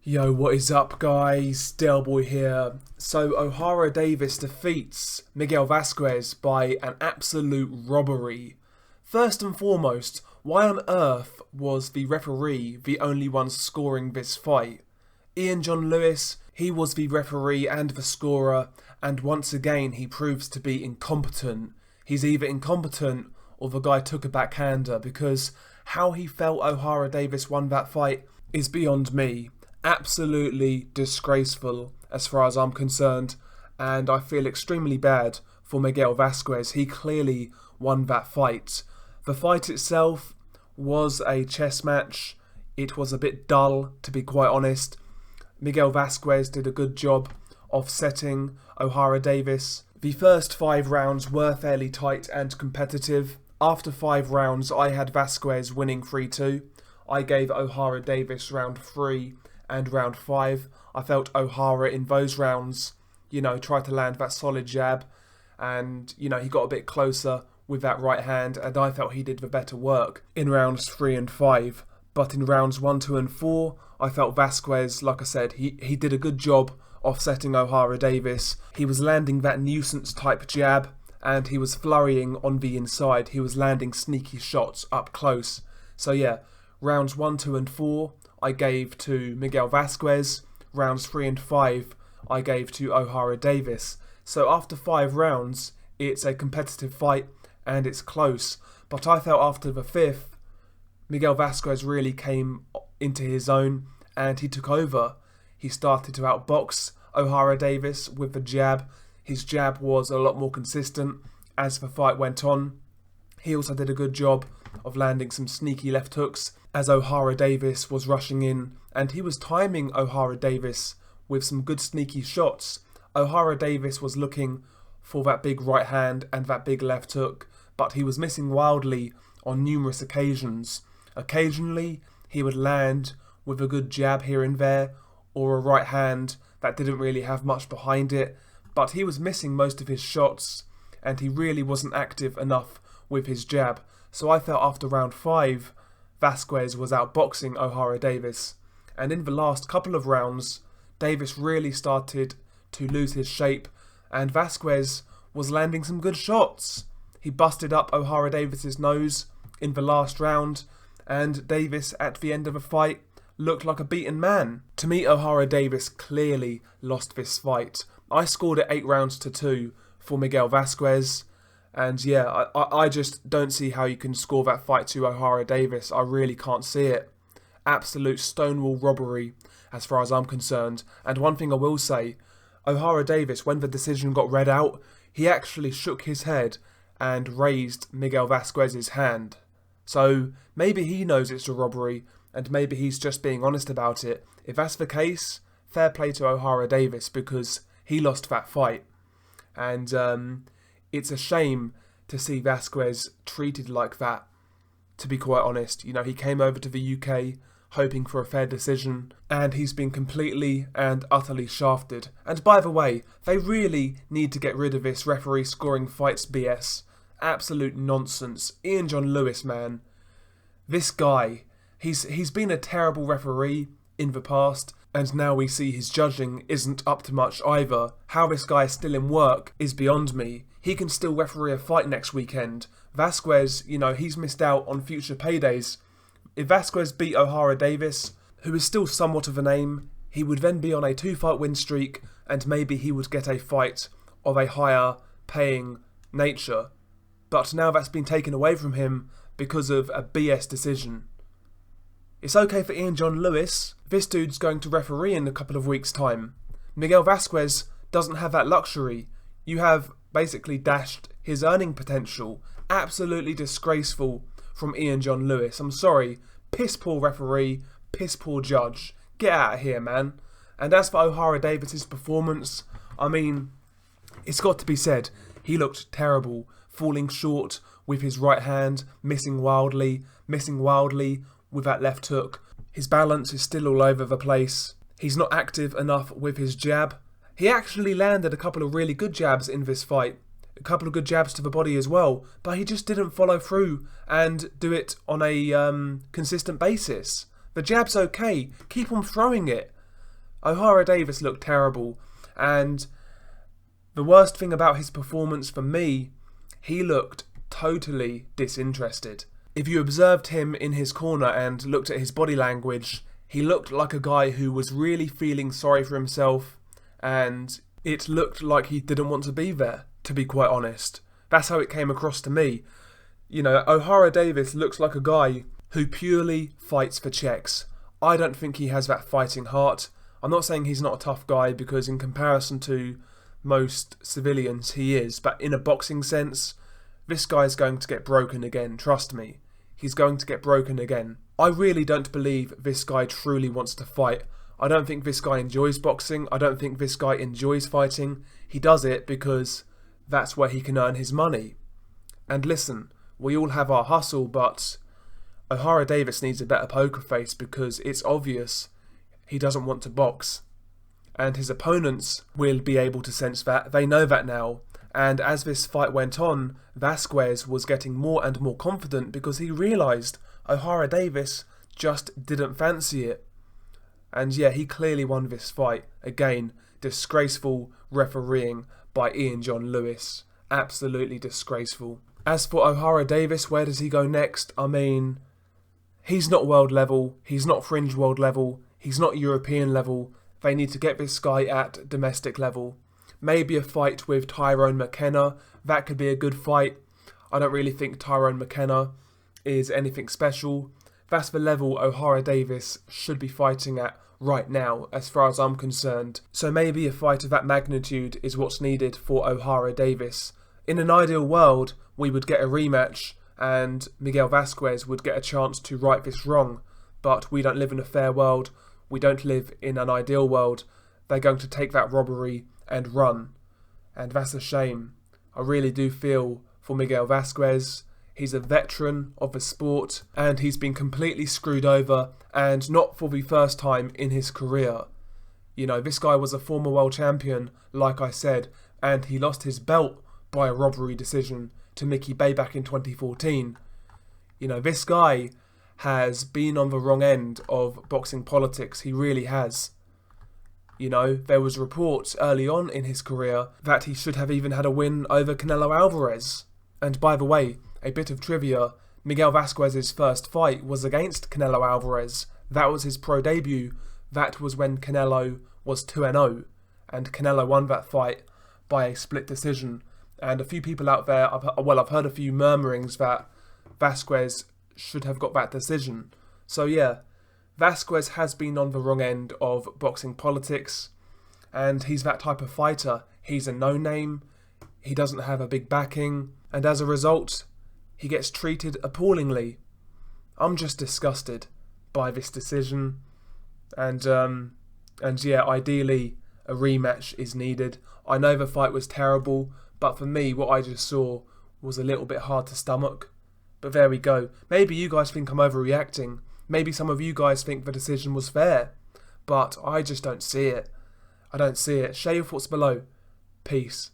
Yo, what is up guys? Delboy here. So Ohara Davies defeats Miguel Vasquez by an absolute robbery. First and foremost, why on earth was the referee the only one scoring this fight? Ian John Lewis, he was the referee and the scorer, and once again he proves to be incompetent. He's either incompetent or the guy took a backhander, because how he felt Ohara Davies won that fight is beyond me. Absolutely disgraceful as far as I'm concerned, and I feel extremely bad for Miguel Vasquez. He clearly won that fight. The fight itself was a chess match. It was a bit dull, to be quite honest. Miguel Vasquez did a good job of setting Ohara Davies. The first 5 rounds were fairly tight and competitive. After 5 rounds, I had Vasquez winning 3-2. I gave Ohara Davies round 3 and round 5. I felt Ohara in those rounds, tried to land that solid jab, and, he got a bit closer with that right hand, and I felt he did the better work in rounds 3 and 5. But in rounds 1, 2 and 4, I felt Vasquez, like I said, he did a good job offsetting Ohara Davies. He was landing that nuisance type jab, and he was flurrying on the inside. He was landing sneaky shots up close. So yeah, rounds 1, 2 and 4, I gave to Miguel Vasquez. Rounds 3 and 5, I gave to Ohara Davies. So after 5 rounds, it's a competitive fight and it's close. But I felt after the 5th, Miguel Vasquez really came into his own and he took over. He started to outbox Ohara Davies with the jab. His jab was a lot more consistent as the fight went on. He also did a good job of landing some sneaky left hooks as Ohara Davies was rushing in, and he was timing Ohara Davies with some good sneaky shots. Ohara Davies was looking for that big right hand and that big left hook, but he was missing wildly on numerous occasions. Occasionally, he would land with a good jab here and there, or a right hand that didn't really have much behind it, but he was missing most of his shots, and he really wasn't active enough with his jab. So I felt after round 5, Vasquez was outboxing Ohara Davies, and in the last couple of rounds, Davies really started to lose his shape, and Vasquez was landing some good shots. He busted up Ohara Davies' nose in the last round, and Davies at the end of the fight looked like a beaten man. To me, Ohara Davies clearly lost this fight. I scored it 8 rounds to 2 for Miguel Vasquez. And yeah, I just don't see how you can score that fight to Ohara Davies. I really can't see it. Absolute stonewall robbery as far as I'm concerned. And one thing I will say, Ohara Davies, when the decision got read out, he actually shook his head and raised Miguel Vasquez's hand. So maybe he knows it's a robbery and maybe he's just being honest about it. If that's the case, fair play to Ohara Davies, because he lost that fight. And it's a shame to see Vasquez treated like that, to be quite honest. He came over to the UK hoping for a fair decision, and he's been completely and utterly shafted. And by the way, they really need to get rid of this referee scoring fights BS. Absolute nonsense. Ian John Lewis, man. This guy, he's been a terrible referee in the past, and now we see his judging isn't up to much either. How this guy is still in work is beyond me. He can still referee a fight next weekend. Vasquez, he's missed out on future paydays. If Vasquez beat Ohara Davies, who is still somewhat of a name, he would then be on a 2-fight win streak, and maybe he would get a fight of a higher paying nature. But now that's been taken away from him because of a BS decision. It's okay for Ian John Lewis. This dude's going to referee in a couple of weeks' time. Miguel Vasquez doesn't have that luxury. You have basically dashed his earning potential. Absolutely disgraceful from Ian John Lewis. I'm sorry. Piss poor referee, piss poor judge. Get out of here, man. And as for Ohara Davies' performance, I mean, it's got to be said, he looked terrible, falling short with his right hand, missing wildly with that left hook. His balance is still all over the place. He's not active enough with his jab. He actually landed a couple of really good jabs in this fight. A couple of good jabs to the body as well. But he just didn't follow through and do it on a consistent basis. The jab's okay. Keep on throwing it. Ohara Davies looked terrible, and the worst thing about his performance for me, he looked totally disinterested. If you observed him in his corner and looked at his body language, he looked like a guy who was really feeling sorry for himself, and it looked like he didn't want to be there, to be quite honest. That's how it came across to me. You know, Ohara Davies looks like a guy who purely fights for checks. I don't think he has that fighting heart. I'm not saying he's not a tough guy, because in comparison to most civilians he is, but in a boxing sense, this guy's going to get broken again, trust me. He's going to get broken again. I really don't believe this guy truly wants to fight. I don't think this guy enjoys boxing. I don't think this guy enjoys fighting. He does it because that's where he can earn his money. And listen, we all have our hustle, but Ohara Davies needs a better poker face, because it's obvious he doesn't want to box. And his opponents will be able to sense that. They know that now. And as this fight went on, Vasquez was getting more and more confident, because he realised Ohara Davies just didn't fancy it. And yeah, he clearly won this fight. Again, disgraceful refereeing by Ian John Lewis. Absolutely disgraceful. As for Ohara Davies, where does he go next? I mean, he's not world level, he's not fringe world level, he's not European level. They need to get this guy at domestic level. Maybe a fight with Tyrone McKenna, that could be a good fight. I don't really think Tyrone McKenna is anything special. That's the level Ohara Davies should be fighting at right now, as far as I'm concerned. So maybe a fight of that magnitude is what's needed for Ohara Davies. In an ideal world, we would get a rematch and Miguel Vasquez would get a chance to right this wrong. But we don't live in a fair world. We don't live in an ideal world. They're going to take that robbery and run. And that's a shame. I really do feel for Miguel Vasquez. He's a veteran of the sport, and he's been completely screwed over, and not for the first time in his career. You know, this guy was a former world champion, like I said, and he lost his belt by a robbery decision to Mickey Bay back in 2014. You know, this guy has been on the wrong end of boxing politics. He really has. You know, there was reports early on in his career that he should have even had a win over Canelo Alvarez. And by the way, a bit of trivia, Miguel Vasquez's first fight was against Canelo Alvarez. That was his pro debut. That was when Canelo was 2-0. And Canelo won that fight by a split decision. And a few people out there, I've heard a few murmurings that Vasquez should have got that decision. So yeah, Vasquez has been on the wrong end of boxing politics. And he's that type of fighter. He's a no-name. He doesn't have a big backing. And as a result, he gets treated appallingly. I'm just disgusted by this decision. And yeah, ideally a rematch is needed. I know the fight was terrible, but for me, what I just saw was a little bit hard to stomach. But there we go. Maybe you guys think I'm overreacting. Maybe some of you guys think the decision was fair. But I just don't see it. I don't see it. Share your thoughts below. Peace.